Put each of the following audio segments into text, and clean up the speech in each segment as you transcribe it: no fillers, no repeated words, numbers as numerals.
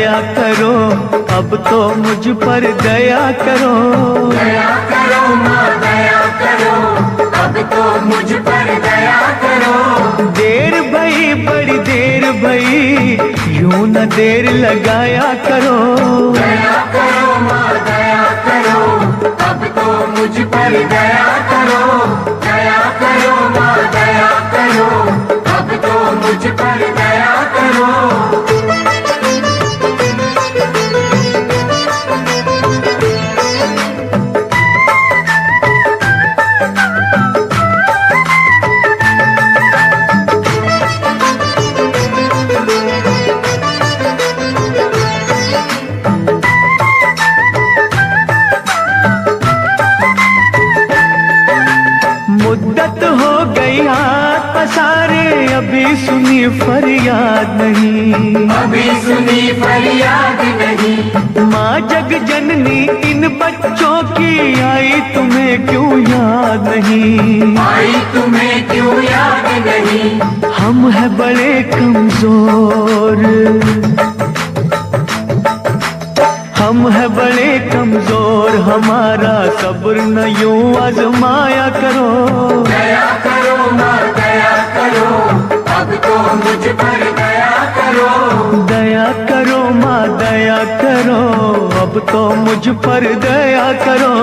दया करो, अब तो मुझ पर दया करो। दया करो माँ दया करो, अब तो मुझ पर दया करो। देर भई बड़ी देर भई, यूं न देर लगाया करो। दया करो माँ दया करो, अब तो मुझ पर दया करो। दया करो माँ दया करो, अब तो मुझ पर दया करो। मुद्दत हो गई हाथ पसारे, अभी सुनी फरियाद नहीं। अभी सुनी फरियाद नहीं। माँ जग जननी इन बच्चों की, आई तुम्हें क्यों याद नहीं। आई तुम्हें क्यों याद नहीं। हम हैं बड़े कमजोर, हम हैं बड़े कमजोर, हमारा सब्र न यूं आजमाया करो। दया करो माँ दया करो, अब तो मुझ पर दया करो। दया करो माँ दया करो, अब तो मुझ पर दया करो।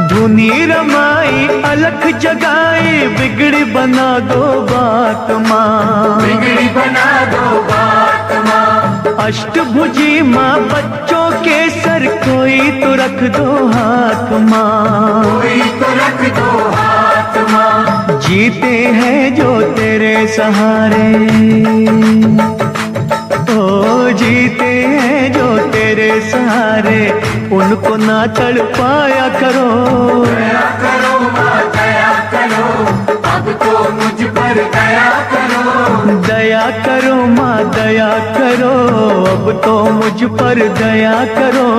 धुनी रमाई अलख जगाई, बिगड़ी बना दो बात माँ। बिगड़ी बना दो बात माँ। अष्टभुजी माँ बच्चों के सर, कोई तो रख दो हाथ माँ। कोई तो रख दो हाथ माँ। जीते हैं जो तेरे सहारे, ओ जीते हैं जो तेरे सहारे, उनको ना तड़पाया करो। दया करो माँ दया करो, अब तो मुझ पर दया करो। दया करो माँ दया करो, अब तो मुझ पर दया करो।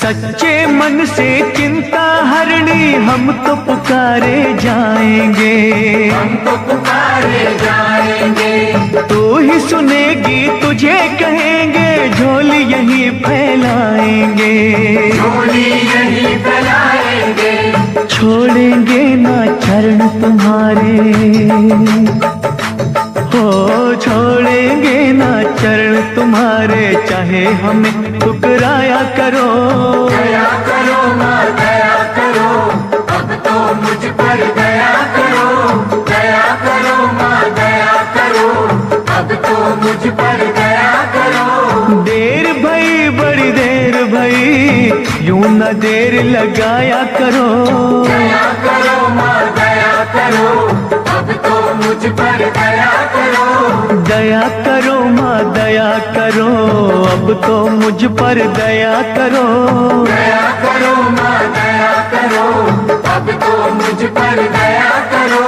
सच्चे मन से चिंता हरणी, हम तो पुकारे जाएंगे। हम तो पुकारे जाएंगे। तू ही सुनेगी तुझे कहेंगे, झोली यही फैलाएंगे। झोली यही फैलाएंगे। छोड़ेंगे ना चरण तुम्हारे, हो छोड़ेंगे ना चरण तुम्हारे, चाहे हमें ठुकराया करो। दया करो माँ दया करो, अब तो मुझ पर दया करो। दया करो माँ दया करो, अब तो मुझ पर दया करो। देर भई बड़ी देर भई, यूं न देर लगाया करो। दया करो माँ दया करो, अब तो मुझ पर दया करो। दया करो माँ दया करो, अब तो मुझ पर दया करो। दया करो माँ दया करो, अब तो मुझ पर दया करो।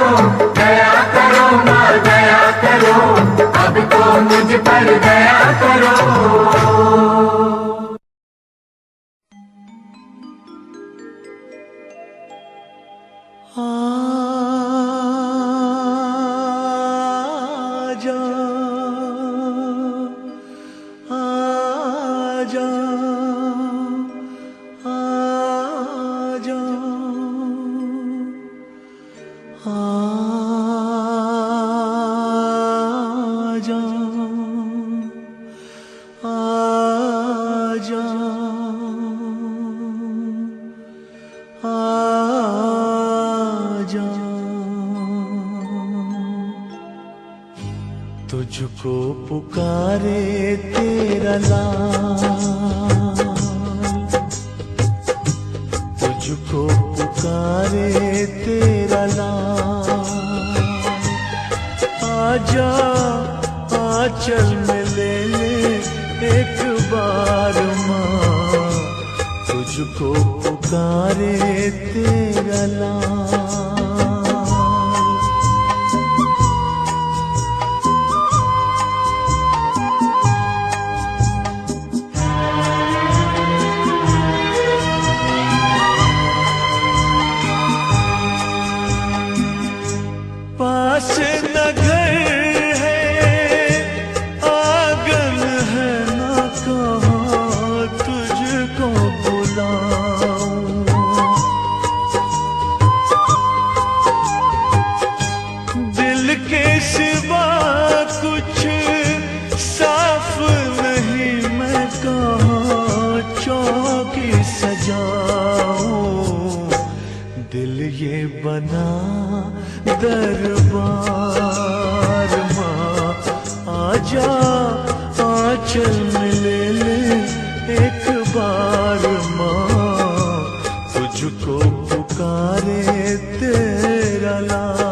दया करो माँ दया करो, अब तो मुझ पर दया करो। तुझको पुकारे तेरा लाल, तुझको पुकारे तेरा लाल। आजा आंचल में ले ले एक बार माँ, तुझको पुकारे तेरा लाल। पास न घर है आंगन है न कहाँ तुझको बुलाऊं, दिल के सिवा कुछ साफ नहीं मैं कहाँ चौकी सजाऊं। दिल ये बना दरबार माँ, आजा आंचल में ले ले एक बार माँ, तुझको पुकारे तेरा लाल।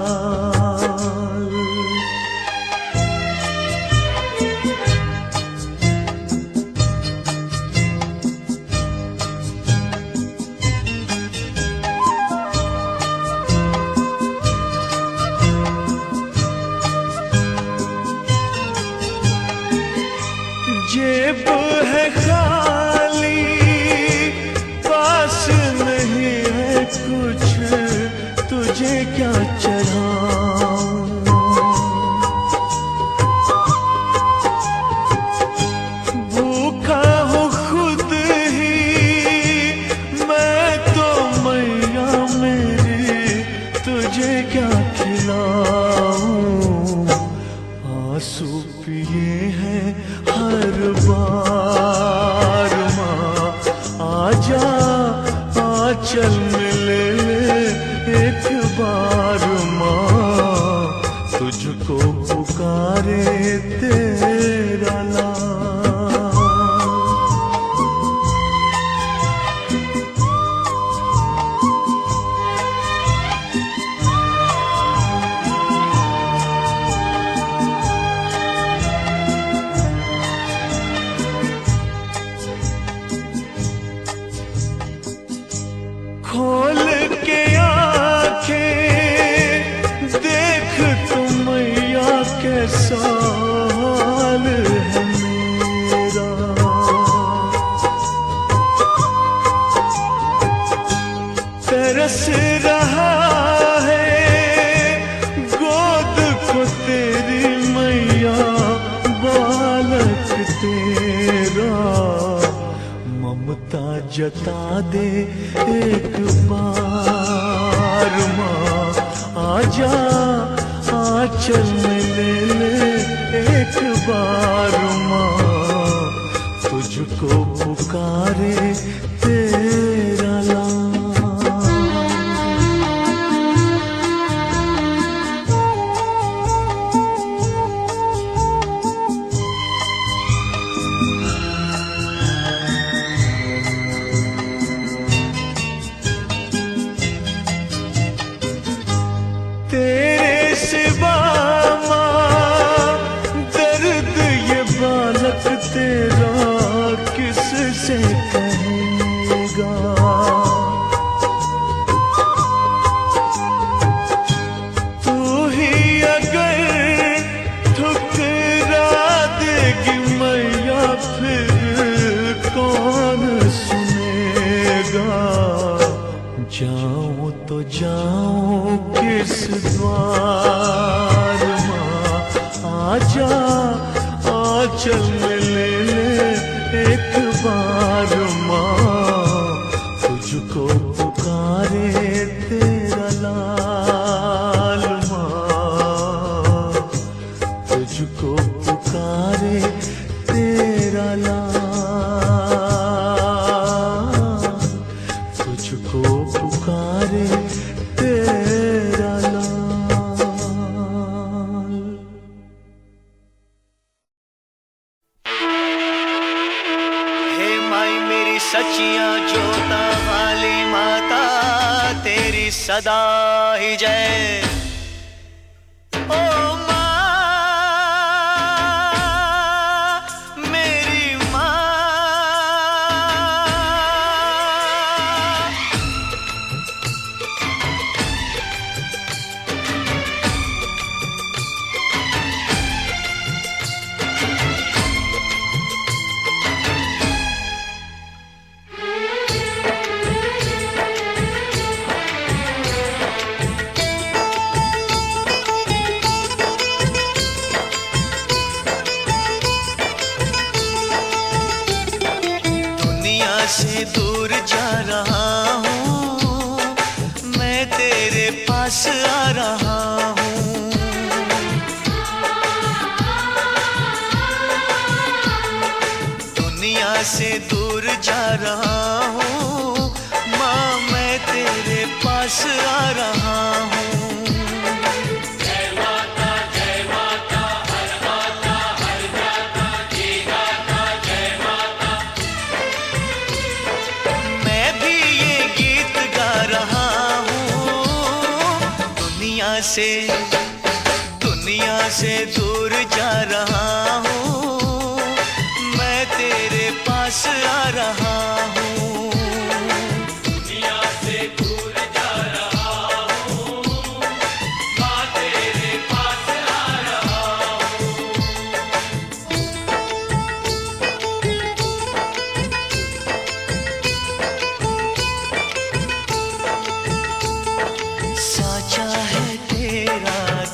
जेब है खाली पास नहीं है कुछ, तुझे क्या चढ़ाऊं। भूखा हूँ खुद ही मैं तो मैया मेरी, तुझे क्या खिलाऊं। आंसू पिए हैं हर बार माँ, आजा आंचल में ले ले एक बार माँ, तुझको पुकारे तेरा लाल। खोल के आंखें देख तो मैया कैसा हाल है मेरा। तरस रहा है गोद को तेरी मैया, बालक तेरा ममता जता दे एक बार माँ, आजा आंचल में ले ले एक बार माँ, तुझको पुकारे तेरा लाल। तेरे सिवा माँ दर्द ये बालक तेरा किससे कहेगा। तू ही अगर ठुकरा देगी मैया, फिर कौन सुनेगा। जाऊं तो जाऊं किस द्वार माँ, आजा आंचल में ले ले एक बार माँ, तुझको पुकारे तेरा लाल माँ, तुझको पुकारे तेरा लाल, तुझको पुकारे तेरा लाल। साचिया जोता वाली माता तेरी सदा ही जय। ओ से दूर जा रहा हूँ, मैं तेरे पास आ रहा हूँ। दुनिया से दूर जा रहा हूँ, माँ मैं तेरे पास आ रहा हूँ। दुनिया से दूर जा रहा हूँ, मैं तेरे पास आ रहा हूँ। दुनिया से दूर जा रहा हूँ, मैं तेरे पास आ रहा हूँ। साचा है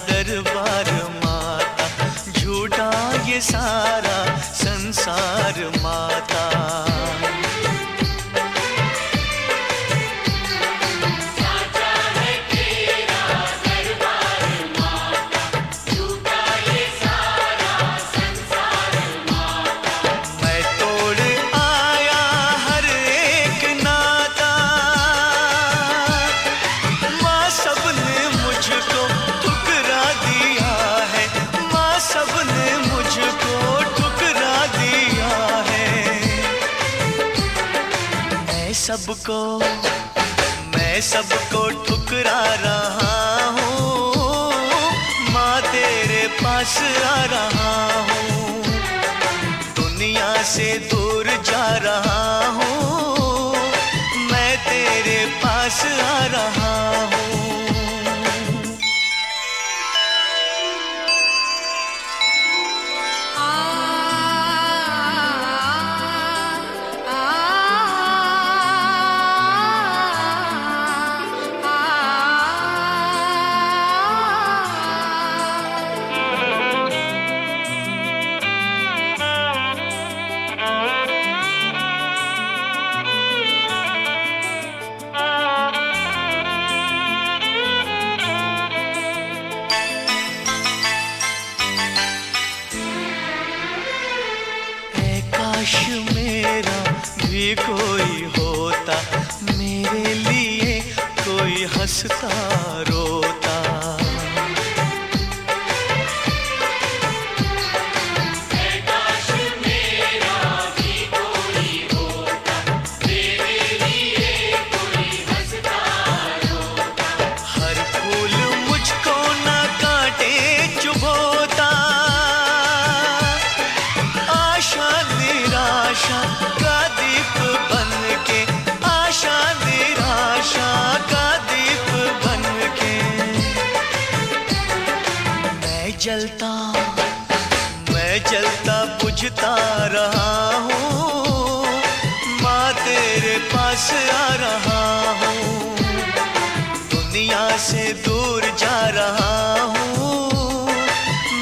दरबार माता, झूठा ये सारा संसार माता। साचा है तेरा दरबार माता, झूठा ये सारा संसार माता। मैं तोड़ आया हर एक नाता, माँ सबने मुझको ठुकरा दिया है, माँ सबने मुझको ठुकरा दिया है। मैं सबको ठुकरा रहा हूँ, माँ तेरे पास आ रहा हूँ। दुनिया से दूर जा रहा हूँ, मैं तेरे पास आ रहा हूँ। काश मेरा भी कोई होता, मेरे लिए कोई हंसता रोता। काश मेरा भी कोई होता, मेरे लिए कोई हंसता रोता। हर फूल मुझको न काटे चुभोता, आशा निराशा का दीप बन के, आशा निराशा का दीप बन के। मैं जलता बुझता रहा हूँ, माँ तेरे पास आ रहा हूँ। दुनिया से दूर जा रहा हूँ,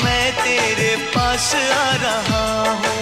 मैं तेरे पास आ रहा हूँ।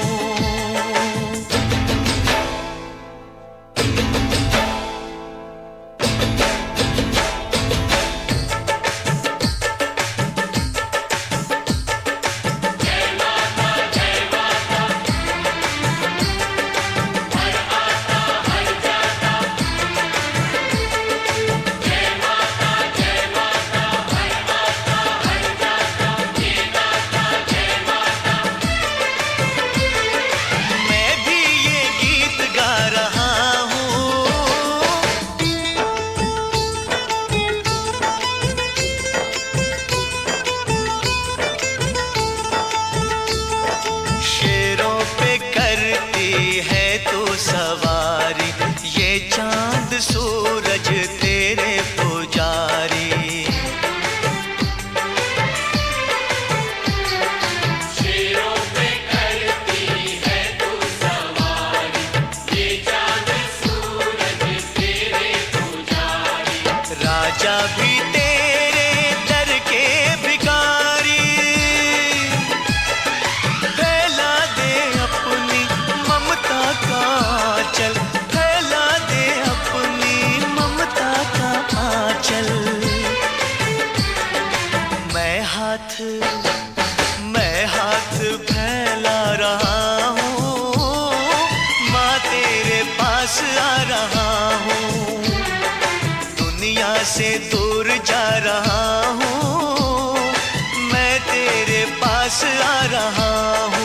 मैं हाथ फैला रहा हूँ, माँ तेरे पास आ रहा हूँ। दुनिया से दूर जा रहा हूँ, मैं तेरे पास आ रहा हूँ।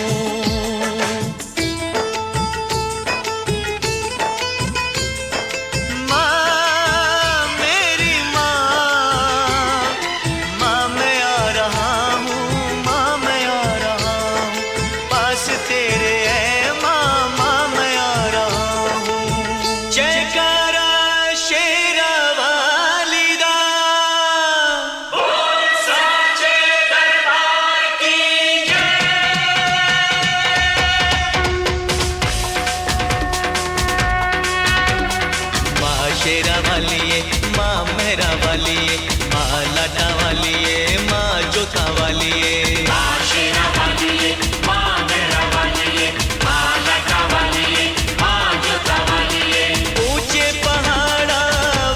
शेरा वाली है माँ मेरा वाली है, माँ लाटा वाली है, माँ जोता वाली है। माँ शेरा वाली है, माँ मेरा वाली है, माँ लाटा वाली है, माँ जोता वाली है। ऊंचे पहाड़ा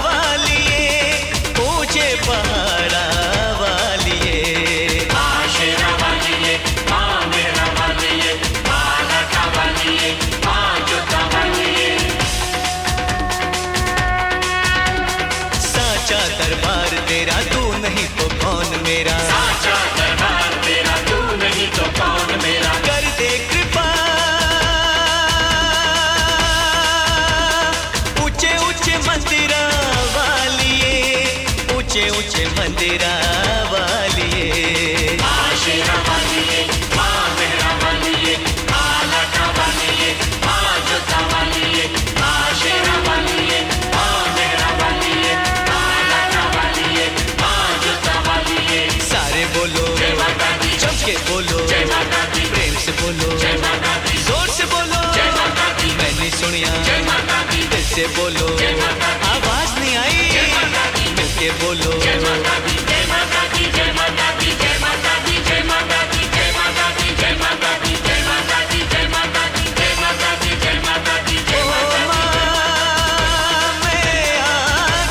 वाली है, ऊंचे पहाड़ा वाली है। माँ शेरा वाली है, माँ मेरा वाली है, माँ लाटा वाली है, माँ जोता वाली है। साचा दरबार तेरा तू नहीं तो कौन मेरा, साचा दरबार तेरा तू नहीं तो कौन मेरा। कर दे कृपा ऊंचे ऊंचे मंदिरा वाली है, ऊंचे ऊंचे मंदिरा वाली है। माँ शेरा वाली है, माँ मेरा वाली है, माँ लाटा वाली है, माँ जोता वाली है। माँ शेरा वाली है, माँ मेरा वाली है, माँ लाटा वाली है, माँ जोता वाली है। सारे बोलो जय माता दी, जम के बोलो, जय माता दी, प्रेम से बोलो, जय माता दी, जोर से बोलो। जय माता दी, मैंने सुनिया जय माता दी, दिल से बोलो, जय माता दी, आवाज नहीं आई जय माता दी, मिलके बोलो। जय माता दी, जय माता दी, जय माता दी, जय माता दी, जय माता दी, जय माता दी, जय माता दी, जय माता दी, जय माता दी, जय माता दी, जय माता दी, जय ओ माता दी। माँ मैं आ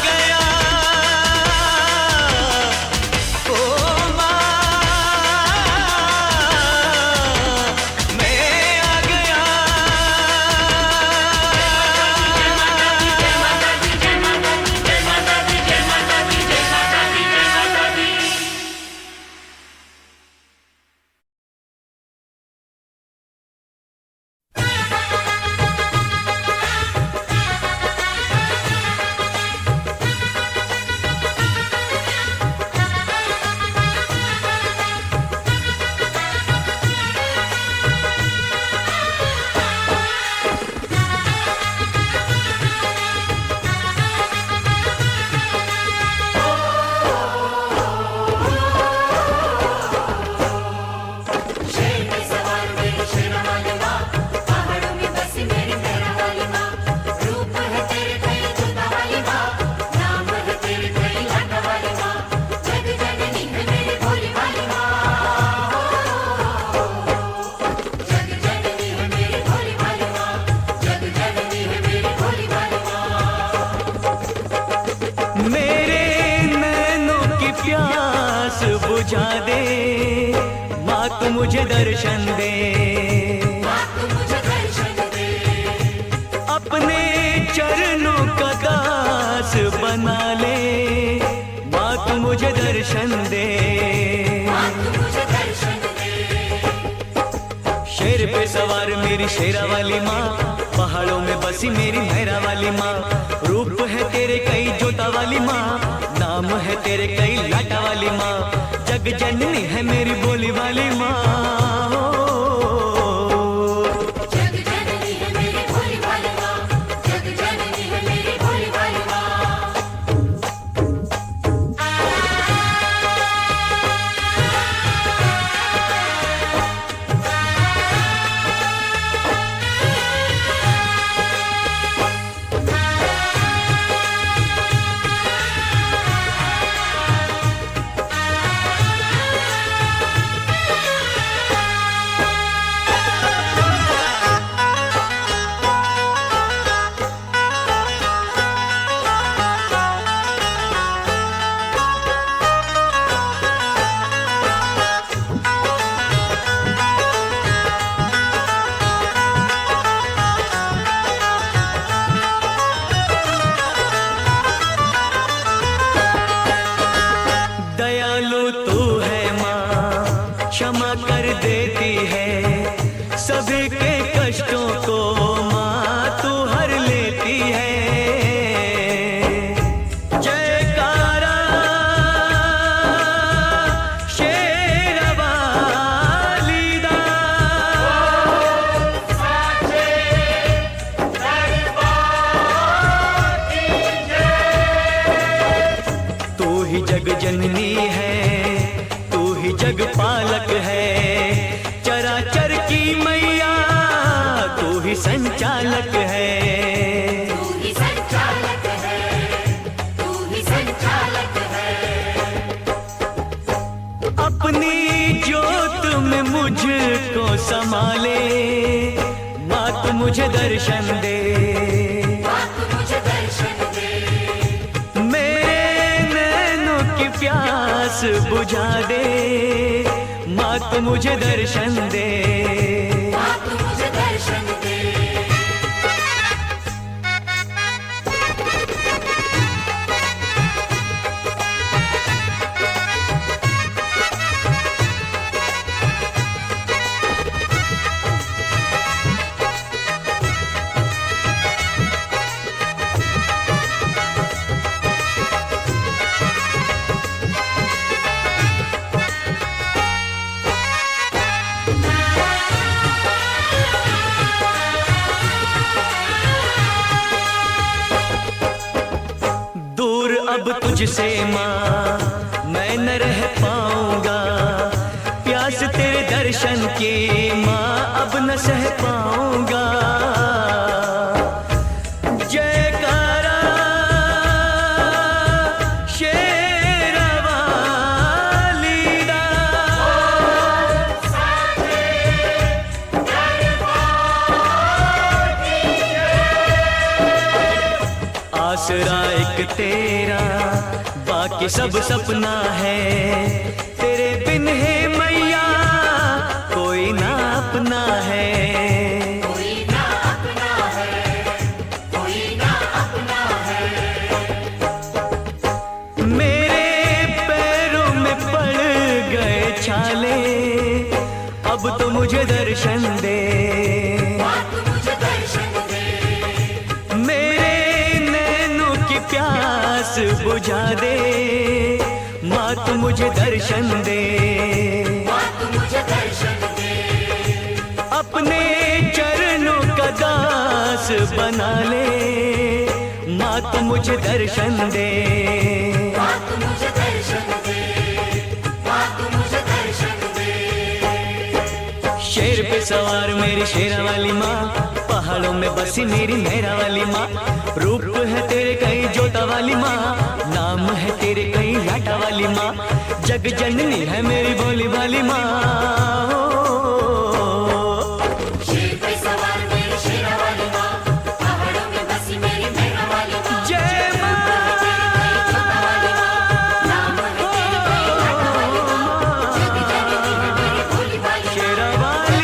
गया, ओ माँ मैं आ गया। बुझा दे माँ, तू मुझे दर्शन दे, अपने चरणों का दास बना ले। माँ तू मुझे दर्शन दे, शेर पे सवार मेरी शेरा वाली माँ, पहाड़ों में बसी मेरी मेहरा वाली माँ। रूप है तेरे कई जोता वाली माँ, नाम है तेरे कई लाटा वाली माँ। जग जननी है मेरी बोली वाली माँ। क्षमा कर देती है सभी के कष्टों को माँ तू हर लेती है। जयकारा शेरवाली दा, तू ही जग जननी है, तू ही जग पालक है, चराचर की मैया तू ही संचालक है। तू ही संचालक है, तू ही संचालक है। अपनी जोत में मुझको संभाले माँ तू मुझे दर्शन दे, माँ तू मुझे दर्शन दे। मेरे नैनों की प्यास बुझा दे माँ तू मुझे दर्शन दे। माँ तू मुझे दर्शन दे। दूर अब तुझसे माँ मैं न रह पाऊंगा, प्यास तेरे दर्शन की माँ अब न सह पाऊंगा। जयकारा शेरवाली दा, आसरा एक तेरा बाकी सब सपना है, तेरे बिन है मैया कोई ना अपना है। कोई ना अपना है, कोई ना अपना है। मेरे पैरों में पड़ गए छाले अब तो मुझे दर्शन दे, माँ तू मुझे दर्शन दे। मेरे नैनों की प्यास बुझा दे माँ तू मुझे दर्शन दे। माँ तू मुझे दर्शन दे। अपने चरणों का दास बना ले माँ तू मुझे दर्शन दे। माँ तू मुझे दर्शन दे। माँ तू मुझे दर्शन दे। शेर पे सवार मेरी शेरा वाली माँ, पहाड़ों में बसी मेरी मेहरा वाली माँ, रूप है तेरे कई जोता वाली माँ, नाम है तेरे कई लाटा वाली माँ, जग जननी है मेरी भोली भाली माँ। शेर पे सवार मेरी शेरा वाली माँ, पहाड़ों में बसी मेरी मेहरा वाली माँ, जय माँ, नाम है तेरी कई लाटा वाली माँ, जग जननी है मेरी भोली भाली माँ, शेरा वाली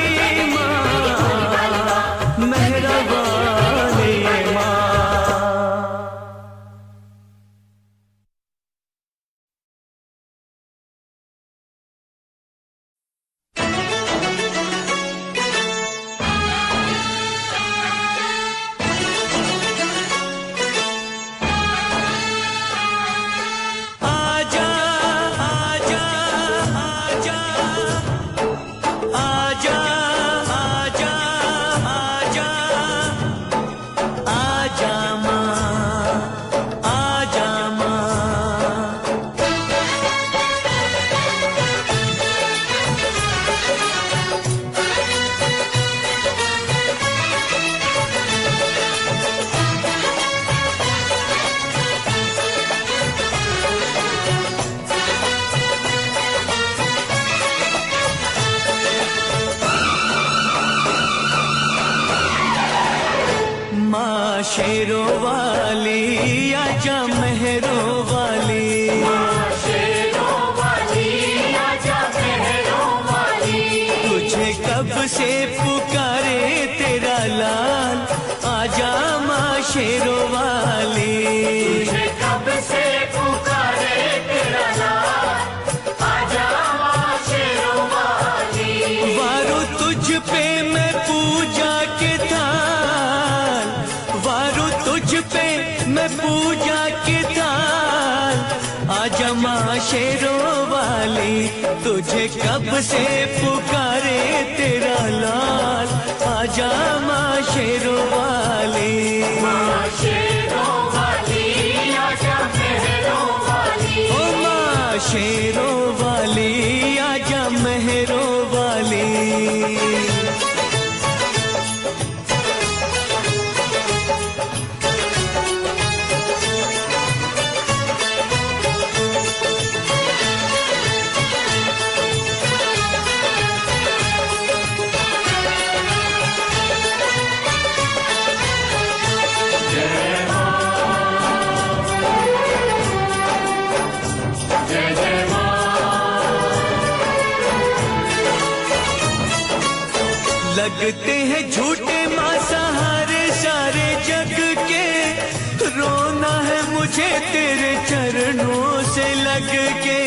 माँ, मेहरा वाली माँ। आजा आजा आजा आजा आजा आजा आजा माँ, आजा माँ। माँ शेरों वाली आजा मेहरों वाली, शेरों वाली आजा मेहरों वाली, तुझे कब से पुकारे तेरा लाल, आजा माँ शेरों वाली। तुझे कब से पुकारे तेरा लाल, आजा माँ शेरों वाली। पे मैं पूजा के थाल, वारू तुझ पे मैं पूजा के थाल। आजा माँ शेरों वाली, तुझे कब से पुकारे तेरा लाल। आजा माँ शेरों वाली, माँ शेरों वाली आजा मेहरों वाली। ओ माँ शेरों वाली आजा मेहरों वाली। लगते हैं झूठे माँ सहारे सारे जग के, रोना है मुझे तेरे चरणों से लग के।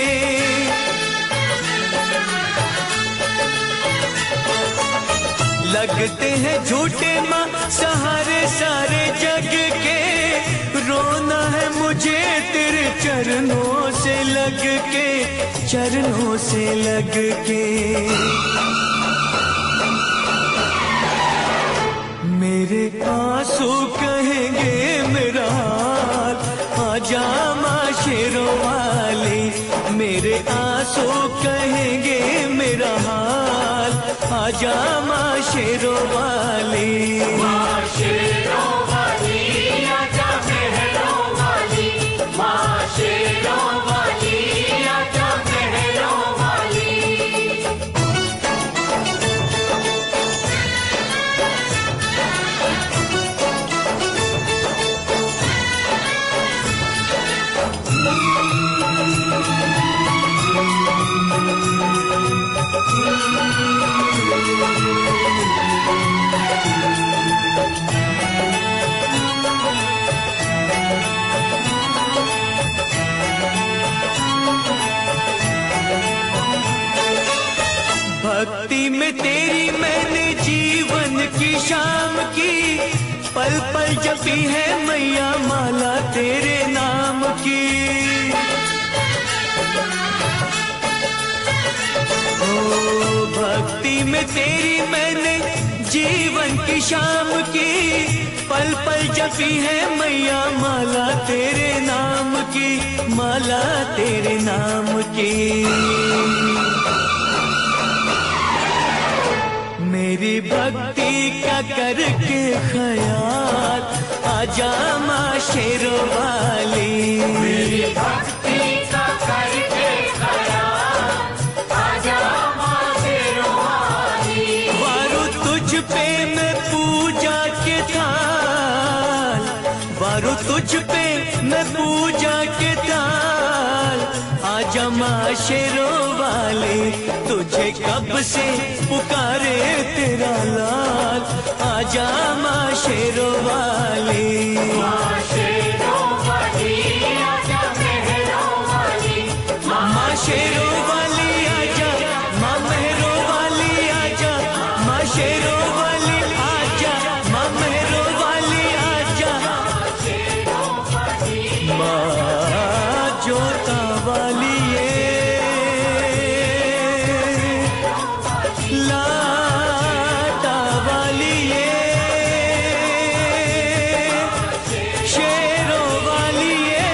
लगते हैं झूठे माँ सहारे सारे जग के, रोना है मुझे तेरे चरणों से लग के, चरणों से लग के। मेरे आंसू कहेंगे मेरा हाल, आजा माँ शेरों वाली। मेरे आंसू कहेंगे मेरा हाल, आजा माँ शेरों वाली। माँ शेरों वाली आजा मेहरों वाली। माँ शेरों वाली आजा मेहरों वाली। भक्ति में तेरी मैंने जीवन की शाम की, पल पल जपी है मैया माला तेरे नाम की। ओ भक्ति में तेरी मैंने जीवन की शाम की, पल पल जपी है मैया माला तेरे नाम की, माला तेरे नाम की। मेरी भक्ति का करके ख्याल, आजा माँ शेरों वाली। मेरी भक्ति का करके ख्याल, आजा माँ शेरों वाली। वारू तुझ पे मैं पूजा के थाल, वारू तुझ पे मैं पूजा के थाल। आजा माँ शेरों वाली, तुझे कब से पुकारे तेरा लाल। आजा माँ शेरों वाली, माँ शेरों वाली आजा मेहरों वाली। माँ शेरों वाली आजा, माँ मेहरों वाली आजा। माँ शेरों वाली आजा, माँ मेहरों वाली आजा। माँ जोता वाली ये, लाटा वाली ये, शेरों वाली ये।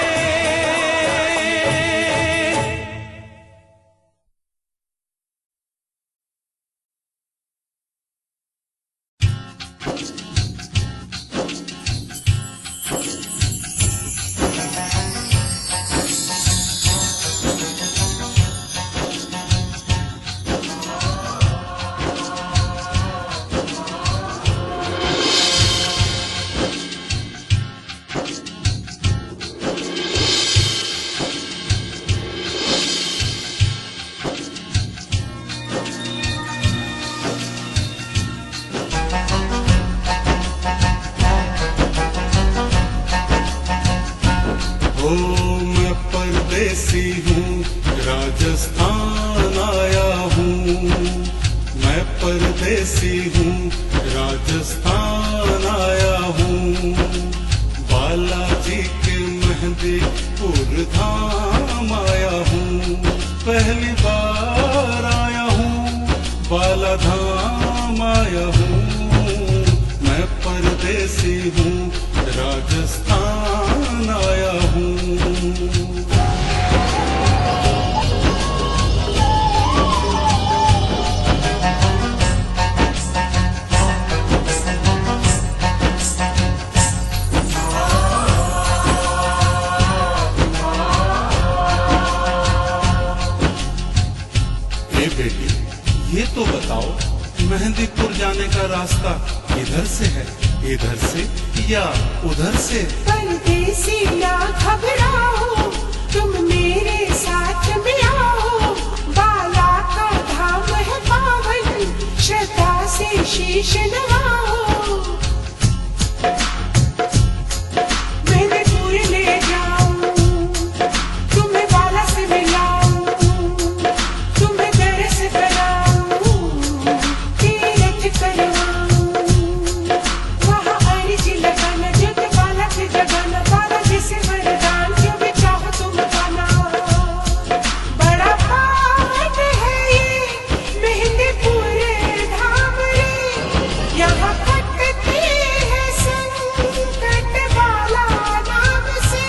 ओ मैं परदेसी हूँ, राजस्थान आया हूँ। मैं परदेसी हूँ, राजस्थान आया हूँ। बालाजी के मेहंदीपुर धाम आया हूँ, पहली बार आया हूँ, बाला धाम आया हूँ। मैं परदेसी हूँ, राजस्थान आया हूँ। बेटी, ये तो बताओ, मेहंदीपुर जाने का रास्ता इधर से है, इधर से या उधर से? परदेसी ना घबराओ, तुम मेरे साथ में आओ। बाला का धाम है पावन, श्रद्धा से शीश नवाओ। मेहंदीपुर ले जाऊं, तुम्हें बाला से मिलाऊं, तुम्हें दरस कराऊं, तीरथ करवाऊं। वहाँ अर्जी लगाना, जुट बाला के जगाना, बाला जी से वरदान जो भी चाहो तुम पाना। बड़ा पावन है ये मेहंदीपुर धाम रे, यहाँ कटती है संकट बाला नाम से।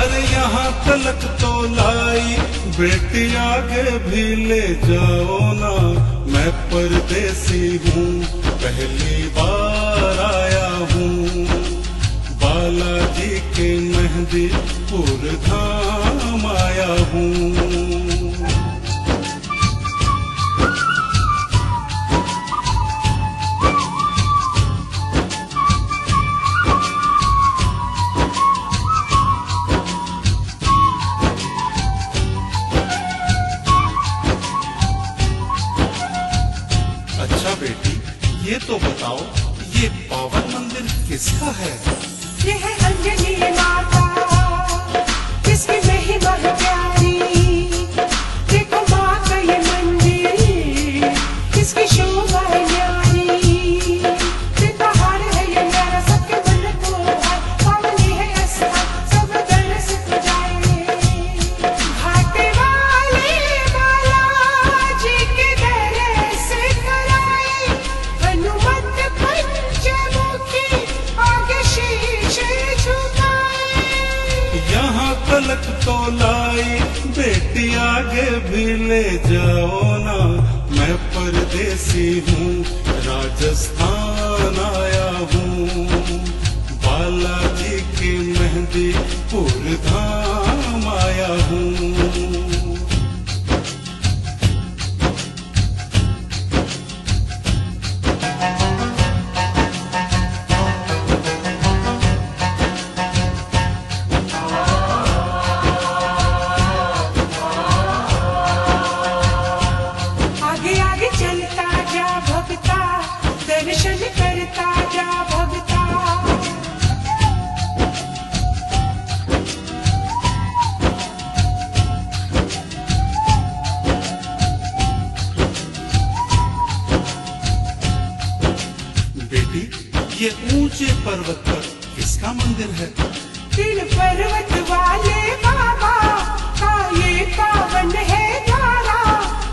अरे यहाँ तलक तो लाई, बेटी आगे भी ले जाओ ना। मैं परदेसी हूँ, पहली बार आया हूँ। बालाजी के मेहंदीपुर धाम आया हूँ। अच्छा बेटी, ये तो बताओ, ये पावन मंदिर किसका है? ये है अंजनी माता, जिसकी महिमा है प्यारी। देखो माँ का ये मंदिर, इसकी शोभा है न्यारी। त्रिपहार है ये न्यारा, सबके मन को भाए। पावनी है स्थान, सब दरस को जाए। घाटे वाले बालाजी के दरस कराए। हनुमत पंचमुखी आगे शीश झुकाए। यहाँ तलक तो लाई, बेटी आगे भी ले जाओ ना। मैं परदेसी हूँ, राजस्थान आया हूँ। बालाजी के मेहंदीपुर धाम आया हूँ। आगे आगे चलता जा भगता, दर्शन करता जा भगता। बेटी, ये ऊंचे पर्वत पर किसका मंदिर है? तीन पर्वत वाले बाबा का ये पावन है द्वारा।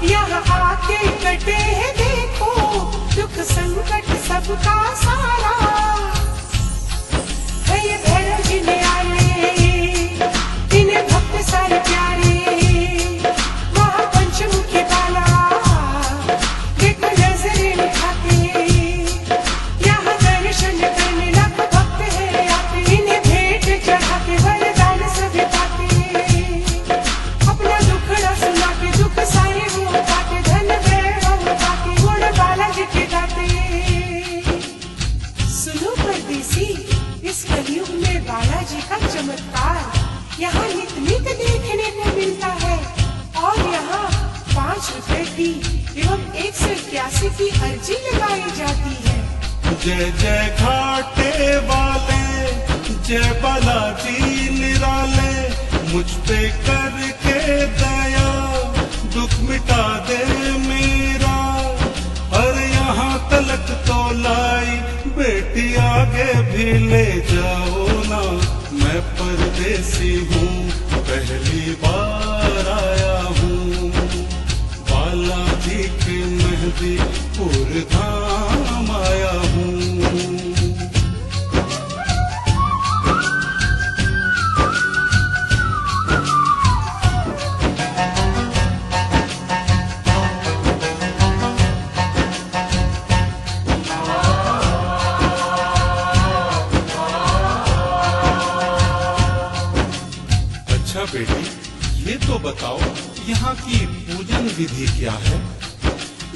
यहाँ आके कटे है देखो, दुख संकट सबका सारा। है ये भैरव जी ने आए, इन्हें भक्त सारे प्यारे। वहाँ पंचमुखी बाला, देखो नजरें उठाते। यहाँ दर्शन करने लाखों भक्त है आते। इन्हें भेंट चढ़ाते, वरदान सभी पाते। अपना दुखड़ा सुना के दुख सारे वो पाते। धन वैभव पाते, गुण बालाजी के गाते। सुनो परदेसी, इस कलयुग में बालाजी का चमत्कार यहाँ नित नित देखने को मिलता है। और यहाँ 5 रुपए की एवं 181 की अर्जी लगाई जाती है। जय जय घाटे वाले, जय बालाजी निराले। मुझ पे करके दया, दुख मिटा दे मेरा। भी ले जाओ ना, मैं परदेसी हूँ, पहली बार आया हूँ। बालाजी के मेहंदीपुर धाम आया हूँ। अच्छा बेटी, ये तो बताओ यहाँ की पूजन विधि क्या है?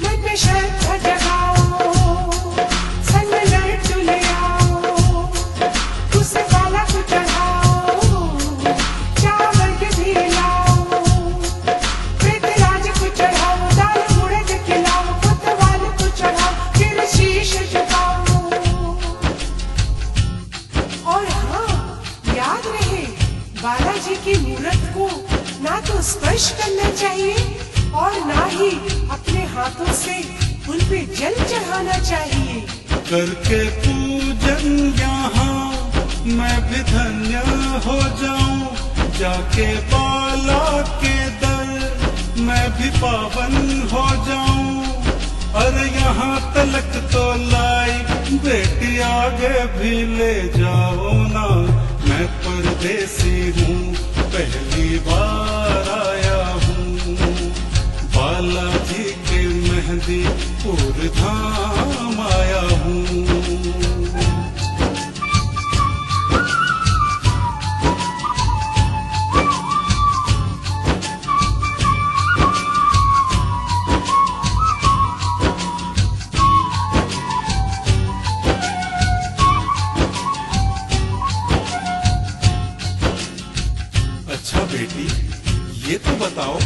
मन में श्रद्धा जगाओ, संग में लड्डू ले आओ, उसे काला को चढ़ाओ, चावल के भी लाओ, पृथ्वीराज को चढ़ाओ, दाल उड़द खिलाओ, कोतवाल को चढ़ाओ, फिर शीश झुकाओ। और हाँ, याद रहे, बालाजी की मूर्त को ना तो स्पर्श करना चाहिए और ना ही अपने हाथों से उन पे जल चढ़ाना चाहिए। करके पूजन यहाँ मैं भी धन्य हो जाऊं, जाके बाला के दर मैं भी पावन हो जाऊं। अरे यहाँ तलक तो लाई बेटी, आगे भी ले जाओ ना, मैं परदेसी हूँ, पहली बार आया हूँ। बालाजी के मेहंदीपुर धाम आया हूँ। अच्छा बेटी, ये तो बताओ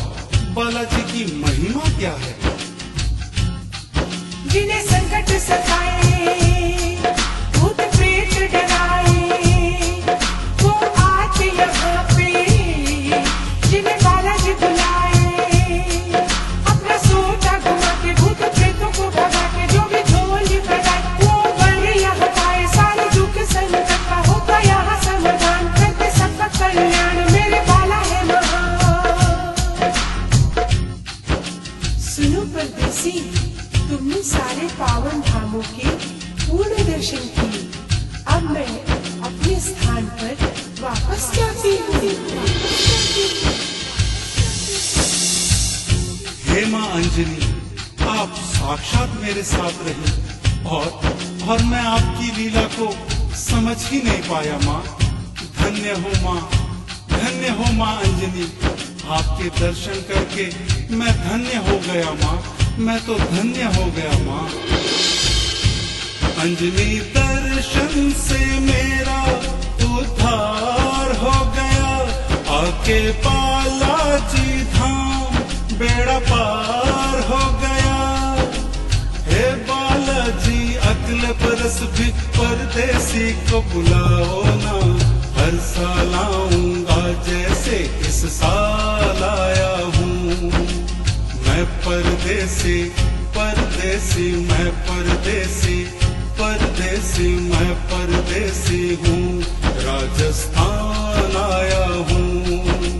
बालाजी की महिमा क्या है? जिन्हें संकट सताए, भूत प्रेत डराए, वो आते यहाँ पे, जिन्हें बालाजी बुलाए, अपना सोटा घुमा के भूत प्रेतों को भगा के, जो भी झोली बजाए वो बड़े यहाँ पाए, सारे दुख संकट का होता यहाँ समाधान, करते सबका कल्याण, मेरे बाला है महान। सुनो परदेसी, तुमने सारे पावन धामों के पूर्ण दर्शन किए, अब मैं अपने स्थान पर वापस जाती हूँ। हे माँ अंजनी, आप साक्षात मेरे साथ रही और मैं आपकी लीला को समझ ही नहीं पाया माँ। धन्य हो माँ, धन्य हो माँ अंजनी, आपके दर्शन करके मैं धन्य हो गया माँ, मैं तो धन्य हो गया माँ। अंजनी दर्शन से मेरा उद्धार हो गया, आके बालाजी धाम बेड़ा पार हो गया। हे बालाजी अगले बरस भी परदेसी को बुलाओ ना, हर साल आऊंगा जैसे इस साल आया हूँ। मैं परदेसी परदेसी मैं परदेसी परदेसी मैं परदेसी हूँ, राजस्थान आया हूँ।